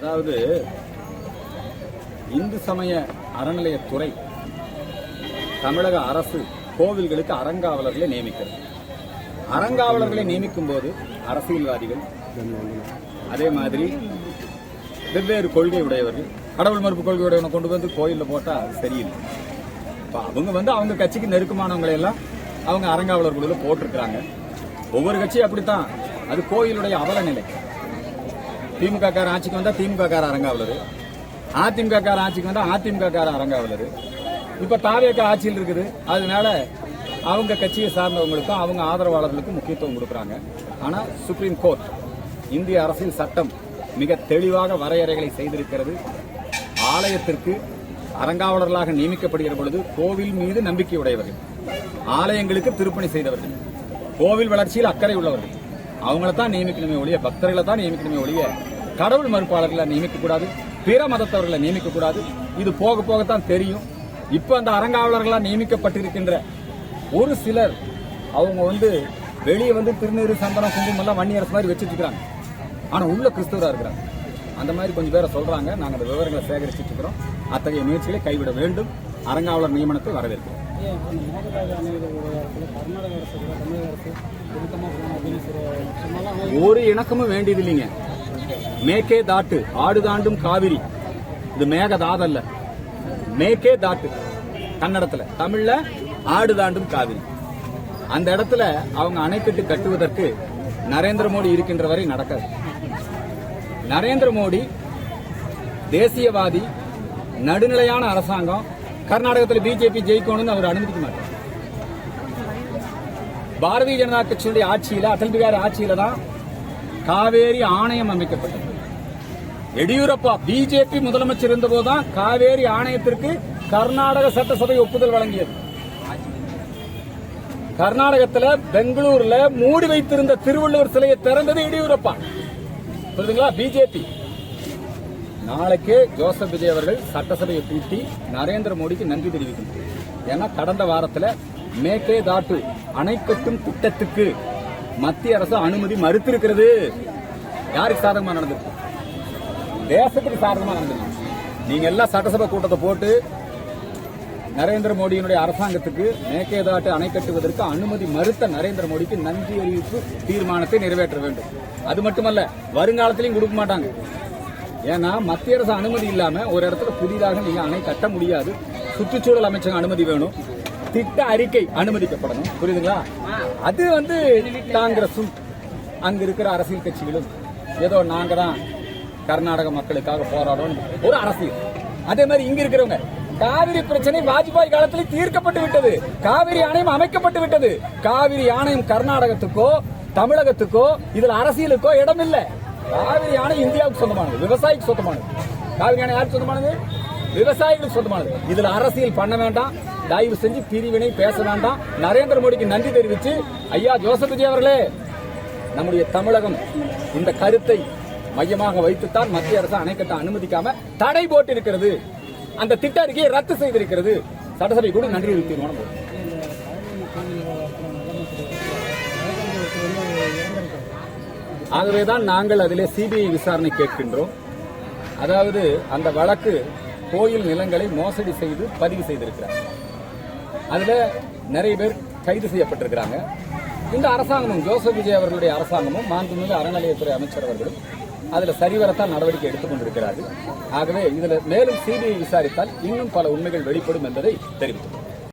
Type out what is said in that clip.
அதாவது இந்து சமய அறநிலையத்துறை தமிழக அரசு கோவில்களுக்கு அறங்காவலர்களை நியமிக்கிறது. அறங்காவலர்களை நியமிக்கும் போது அரசியல்வாதிகள், அதே மாதிரி வெவ்வேறு கொள்கை உடையவர்கள், கடவுள் மறுப்பு கொள்கை உடையவனை கொண்டு வந்து கோயிலில் போட்டா சரியில்லை. அவங்க அவங்க கட்சிக்கு நெருக்கமானவங்களை எல்லாம் அவங்க அறங்காவலர் குழுவில் போட்டிருக்கிறாங்க. ஒவ்வொரு கட்சியும் அப்படித்தான். அது கோயிலுடைய அவல நிலை. திமுக கார ஆட்சிக்கு வந்தா திமுக கார அறங்காவலர், அதிமுக கார ஆட்சிக்கு வந்தா அதிமுக கார அறங்காவலர். இப்ப தாவேக ஆட்சியில் இருக்குது. அதனால அவங்க கட்சியை சார்ந்தவங்களுக்கும் அவங்க ஆதரவாளர்களுக்கும் முக்கியத்துவம் கொடுக்கறாங்க. ஆனா சுப்ரீம் கோர்ட், இந்திய அரசியல் சட்டம் மிக தெளிவாக வரையறைகளை செய்திருக்கிறது. ஆலயத்திற்கு அறங்காவலர்களாக நியமிக்கப்படுகிற பொழுது கோவில் மீது நம்பிக்கை உடையவர்கள், ஆலயங்களுக்கு திருப்பணி செய்தவர்கள், கோவில் வளர்ச்சியில் அக்கறை உள்ளவர்கள், அவங்கள தான் நியமிக்கணுமே ஒழிய, பக்தர்களை தான் நியமிக்கணுமே ஒழிய கடவுள் மறுப்பாளர்களை நியமிக்கக்கூடாது, பிற மதத்தவர்களை நியமிக்கக்கூடாது. இது போக போகத்தான் தெரியும். இப்ப அந்த அறங்காவலர்களாக நியமிக்கப்பட்டிருக்கின்ற ஒரு சிலர் அவங்க வெளியே திருநீறு, சந்தனம், குங்குமம் எல்லாம் வன்னி அரசு மாதிரி வச்சுட்டு இருக்காங்க. ஆனா உள்ள கிறிஸ்தவரா இருக்கிறாங்க. அந்த மாதிரி கொஞ்சம் பேரை சொல்றாங்க. நாங்கள் அந்த விவரங்களை சேகரிச்சுட்டு இருக்கிறோம். அத்தகைய முயற்சிகளை கைவிட வேண்டும். அறங்காவலர் நியமனத்தை வரவேற்கிறோம். ஒரு இணக்கமும் வேண்டியது இல்லைங்க. மேக்கே தாட்டு, ஆடு தாண்டும் காவிரி. இது மேக தாதல்ல, மேக்கே தாட்டு. கன்னடத்துல, தமிழ்ல ஆடு தாண்டும் காவிரி. அந்த இடத்துல அவங்க அணைக்கட்டு கட்டுவதற்கு நரேந்திர மோடி இருக்கின்ற வரை நடக்காது. நரேந்திர மோடி தேசியவாதி, நடுநிலையான அரசாங்கம். கர்நாடகத்தில் பிஜேபி ஜெயிக்கணும்னு அவர் அனுமதிக்க மாட்டார். பாரதிய ஜனதா கட்சியுடைய ஆட்சியில, அடல் பிகாரி ஆட்சியில தான் காவேரி ஆணையம் அமைக்கப்பட்டது. எடியூரப்பா பிஜேபி முதலமைச்சர் இருந்தபோதுதான் காவேரி ஆணையத்திற்கு கர்நாடக சட்டசபை ஒப்புதல் வழங்கியது. கர்நாடகத்தில் பெங்களூர்ல மூடி வைத்திருந்த திருவள்ளுவர் சிலையை திறந்தது எடியூரப்பா. புரியுதுங்களா? பிஜேபி. நாளைக்கே ஜோசப் விஜய் அவர்கள் சட்டசபையை கூட்டி நரேந்திர மோடிக்கு நன்றி தெரிவிக்கணும். ஏன்னா கடந்த வாரத்தில் மேக்கே தாட்டு அணைக்கட்டும் திட்டத்துக்கு மத்திய அரசு அனுமதி மறுத்திருக்கிறது. யாருக்கு சாதகமா நடந்திருக்கு? தேசத்துக்கு சாதகமா நடந்திருக்கு. நீங்க எல்லாம் சட்டசபை கூட்டத்தை போட்டு நரேந்திர மோடியினுடைய அரசாங்கத்துக்கு மேகேதாட்டு அணை கட்டுவதற்கு அனுமதி மறுத்த நரேந்திர மோடிக்கு நன்றி அறிவிப்பு தீர்மானத்தை நிறைவேற்ற வேண்டும். அது மட்டுமல்ல, வருங்காலத்திலையும் கொடுக்க மாட்டாங்க. ஏன்னா மத்திய அரசு அனுமதி இல்லாம ஒரு இடத்துல புதிதாக நீங்க அணை கட்ட முடியாது. சுற்றுச்சூழல் அமைச்சகம் அனுமதி வேணும், திட்ட அறிக்கை அனுமதிக்கப்படணும். புரியுதுங்களா? அது காங்கிரசும் அங்க இருக்கிற அரசியல் கட்சிகளும் ஏதோ நாங்க தான் கர்நாடக மக்களுக்காக போராடும் ஒரு அரசியல். அதே மாதிரி இங்க இருக்கிறவங்க, காவிரி பிரச்சனை வாஜ்பாய் காலத்தில் தீர்க்கப்பட்டு விட்டது. காவிரி ஆணையம் அமைக்கப்பட்டு விட்டது. காவிரி ஆணையம் கர்நாடகத்துக்கோ தமிழகத்துக்கோ இதுல அரசியலுக்கோ இடம் இல்ல. காவிரி ஆணையம் இந்தியாவுக்கு சொந்தமானது, விவசாயிக்கு சொந்தமானது. காவிரி ஆணையம் யாருக்கு சொந்தமானது? விவசாயிகளுக்கு சொந்தமானது. இதுல அரசியல் பண்ண வேண்டாம். தயவு செஞ்சு பிரிவினை பேச வேண்டாம். நரேந்திர மோடிக்கு நன்றி தெரிவித்து, ஐயா ஜோசப் விஜய் அவர்களே, நம்முடைய தமிழகம் இந்த கருத்தை மையமாக வைத்துத்தான் மத்திய அரசு அணை கட்ட அனுமதிக்காம தடை போட்டிருக்கிறது. அந்த திட்ட அறிக்கையை ரத்து செய்திருக்கிறது. சட்டசபை கூட நன்றி தீர்மானம் போடும். ஆகவேதான் நாங்கள் அதிலே சிபிஐ விசாரணை கேட்கின்றோம். அதாவது அந்த வழக்கு கோயில் நிலங்களை மோசடி செய்து பதிவு செய்திருக்கிறார். அதுல நிறைய பேர் கைது செய்யப்பட்டிருக்கிறாங்க. இந்த அரசாங்கமும், ஜோசப் விஜய் அவர்களுடைய அரசாங்கமும், மாண்புமிகு அறநிலையத்துறை அமைச்சர் அவர்களும் அதுல சரிவரத்தான் நடவடிக்கை எடுத்துக் கொண்டிருக்கிறார்கள். ஆகவே இதுல மேலும் சிபிஐ விசாரித்தால் இன்னும் பல உண்மைகள் வெளிப்படும் என்பதை தெரிவித்துள்ளோம்.